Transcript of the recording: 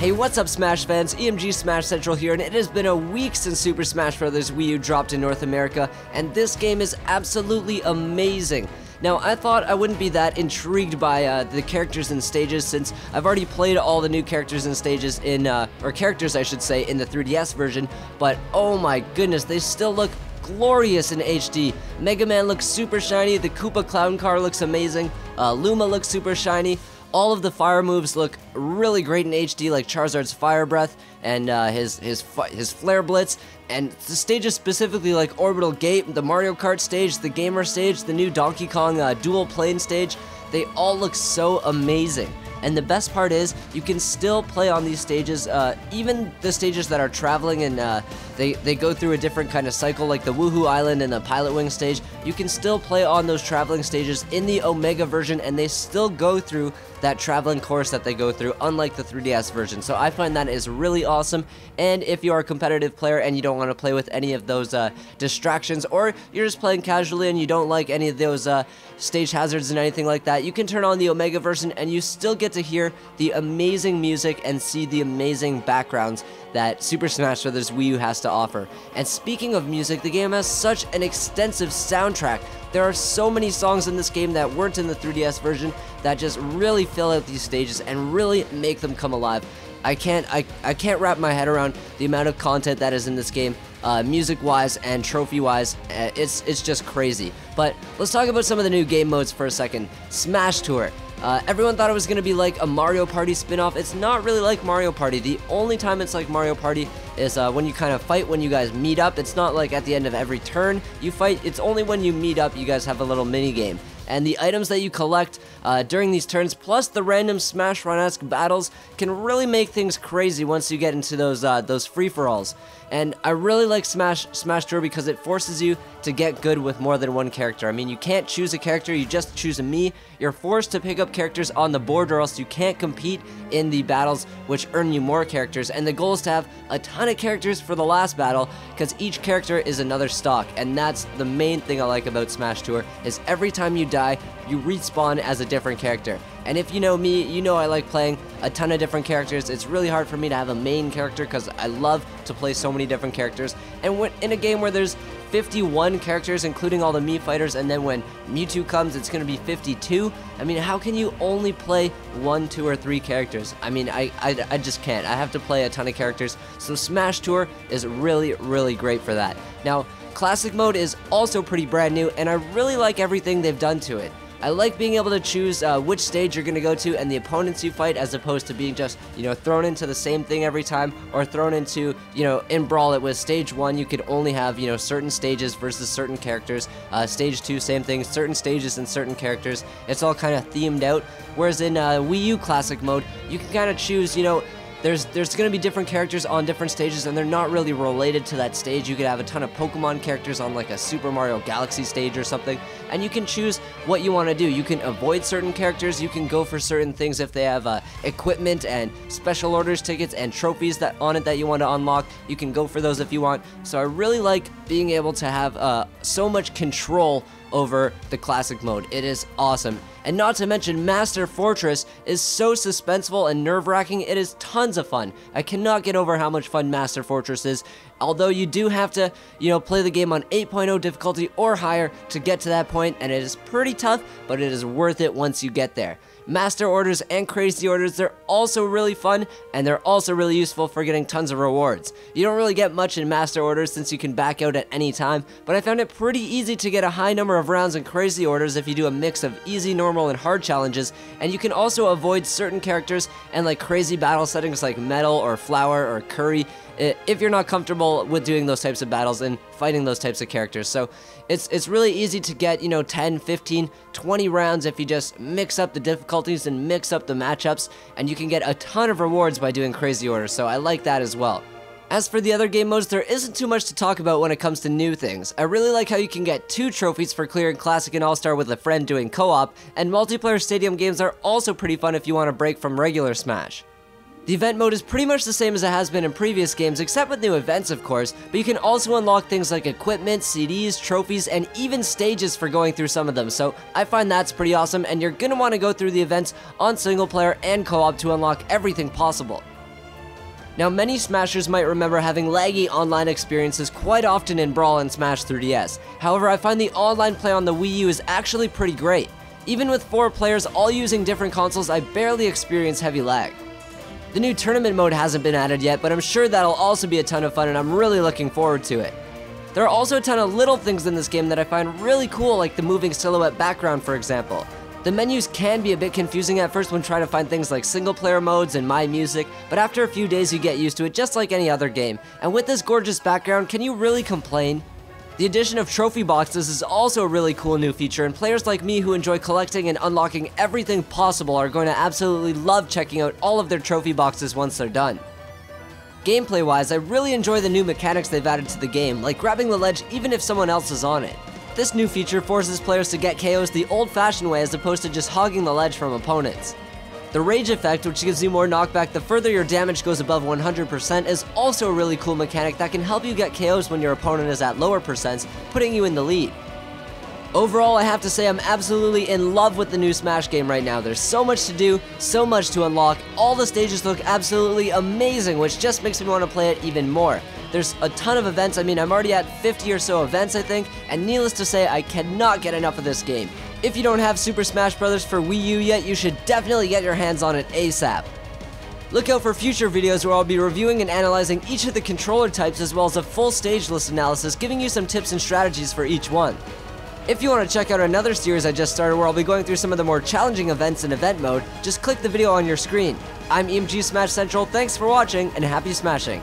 Hey, what's up Smash fans, EMG Smash Central here, and it has been a week since Super Smash Bros. Wii U dropped in North America, and this game is absolutely amazing. Now, I thought I wouldn't be that intrigued by the characters and stages since I've already played all the new characters and stages in, or characters I should say, in the 3DS version, but oh my goodness, they still look glorious in HD. Mega Man looks super shiny, the Koopa Clown Car looks amazing, Luma looks super shiny. All of the fire moves look really great in HD, like Charizard's Fire Breath and his Flare Blitz, and the stages specifically like Orbital Gate, the Mario Kart stage, the Gamer stage, the new Donkey Kong Dual Plane stage, they all look so amazing. And the best part is, you can still play on these stages, even the stages that are traveling and they go through a different kind of cycle, like the Woohoo Island and the Pilot Wing stage. You can still play on those traveling stages in the Omega version, and they still go through that traveling course that they go through, unlike the 3DS version. So I find that is really awesome, and if you are a competitive player and you don't want to play with any of those distractions, or you're just playing casually and you don't like any of those stage hazards and anything like that, you can turn on the Omega version and you still get to hear the amazing music and see the amazing backgrounds that Super Smash Bros. Wii U has to offer. And speaking of music, the game has such an extensive soundtrack. There are so many songs in this game that weren't in the 3DS version that just really fill out these stages and really make them come alive. I can't wrap my head around the amount of content that is in this game, music-wise and trophy-wise. It's just crazy. But let's talk about some of the new game modes for a second. Smash Tour. Everyone thought it was going to be like a Mario Party spin-off. It's not really like Mario Party. The only time it's like Mario Party is when you kind of fight, when you guys meet up. It's not like at the end of every turn you fight. It's only when you meet up you guys have a little mini-game. And the items that you collect during these turns, plus the random Smash Run-esque battles, can really make things crazy once you get into those free-for-alls. And I really like Smash Tour because it forces you to get good with more than one character. I mean, you can't choose a character, you just choose a Mii. You're forced to pick up characters on the board or else you can't compete in the battles, which earn you more characters. And the goal is to have a ton of characters for the last battle, because each character is another stock. And that's the main thing I like about Smash Tour, is every time you die, you respawn as a different character. And if you know me, you know I like playing a ton of different characters. It's really hard for me to have a main character because I love to play so many different characters. And when, in a game where there's 51 characters, including all the Mii fighters, and then when Mewtwo comes, it's going to be 52. I mean, how can you only play 1, 2, or 3 characters? I mean, I just can't. I have to play a ton of characters. So Smash Tour is really, really great for that. Now, Classic Mode is also pretty brand new, and I really like everything they've done to it. I like being able to choose which stage you're going to go to and the opponents you fight, as opposed to being just, thrown into the same thing every time, or thrown into, in Brawl it was stage 1, you could only have, certain stages versus certain characters. Stage 2, same thing, certain stages and certain characters. It's all kind of themed out. Whereas in Wii U Classic Mode, you can kind of choose, there's going to be different characters on different stages, and they're not really related to that stage. You could have a ton of Pokemon characters on like a Super Mario Galaxy stage or something, and you can choose what you want to do. You can avoid certain characters, you can go for certain things if they have equipment and special orders tickets and trophies that on it that you want to unlock. You can go for those if you want. So I really like being able to have so much control over the Classic Mode. It is awesome. And not to mention, Master Fortress is so suspenseful and nerve-wracking. It is tons of fun. I cannot get over how much fun Master Fortress is, although you do have to, play the game on 8.0 difficulty or higher to get to that point, and it is pretty tough, but it is worth it once you get there. Master Orders and Crazy Orders, they're also really fun, and they're also really useful for getting tons of rewards. You don't really get much in Master Orders since you can back out at any time, but I found it pretty easy to get a high number of rounds in Crazy Orders if you do a mix of easy, normal, and hard challenges, and you can also avoid certain characters and like crazy battle settings like Metal or Flower or Curry if you're not comfortable with doing those types of battles and fighting those types of characters. So it's really easy to get, 10, 15, 20 rounds if you just mix up the difficulties and mix up the matchups, and you can get a ton of rewards by doing Crazy Orders, so I like that as well. As for the other game modes, there isn't too much to talk about when it comes to new things. I really like how you can get 2 trophies for clearing Classic and All-Star with a friend doing co-op, and multiplayer stadium games are also pretty fun if you want to break from regular Smash. The event mode is pretty much the same as it has been in previous games, except with new events of course, but you can also unlock things like equipment, CDs, trophies, and even stages for going through some of them, so I find that's pretty awesome, and you're gonna want to go through the events on single player and co-op to unlock everything possible. Now, many Smashers might remember having laggy online experiences quite often in Brawl and Smash 3DS. However, I find the online play on the Wii U is actually pretty great. Even with 4 players all using different consoles, I barely experience heavy lag. The new tournament mode hasn't been added yet, but I'm sure that'll also be a ton of fun and I'm really looking forward to it. There are also a ton of little things in this game that I find really cool, like the moving silhouette background, for example. The menus can be a bit confusing at first when trying to find things like single player modes and My Music, but after a few days you get used to it just like any other game. And with this gorgeous background, can you really complain? The addition of trophy boxes is also a really cool new feature, and players like me who enjoy collecting and unlocking everything possible are going to absolutely love checking out all of their trophy boxes once they're done. Gameplay wise, I really enjoy the new mechanics they've added to the game, like grabbing the ledge even if someone else is on it. This new feature forces players to get KOs the old-fashioned way as opposed to just hogging the ledge from opponents. The rage effect, which gives you more knockback the further your damage goes above 100%, is also a really cool mechanic that can help you get KOs when your opponent is at lower percents, putting you in the lead. Overall, I have to say I'm absolutely in love with the new Smash game right now. There's so much to do, so much to unlock, all the stages look absolutely amazing, which just makes me want to play it even more. There's a ton of events. I mean, I'm already at 50 or so events, I think, and needless to say, I cannot get enough of this game. If you don't have Super Smash Bros. For Wii U yet, you should definitely get your hands on it ASAP. Look out for future videos where I'll be reviewing and analyzing each of the controller types as well as a full stage list analysis, giving you some tips and strategies for each one. If you want to check out another series I just started where I'll be going through some of the more challenging events in event mode, just click the video on your screen. I'm EMG Smash Central, thanks for watching, and happy smashing!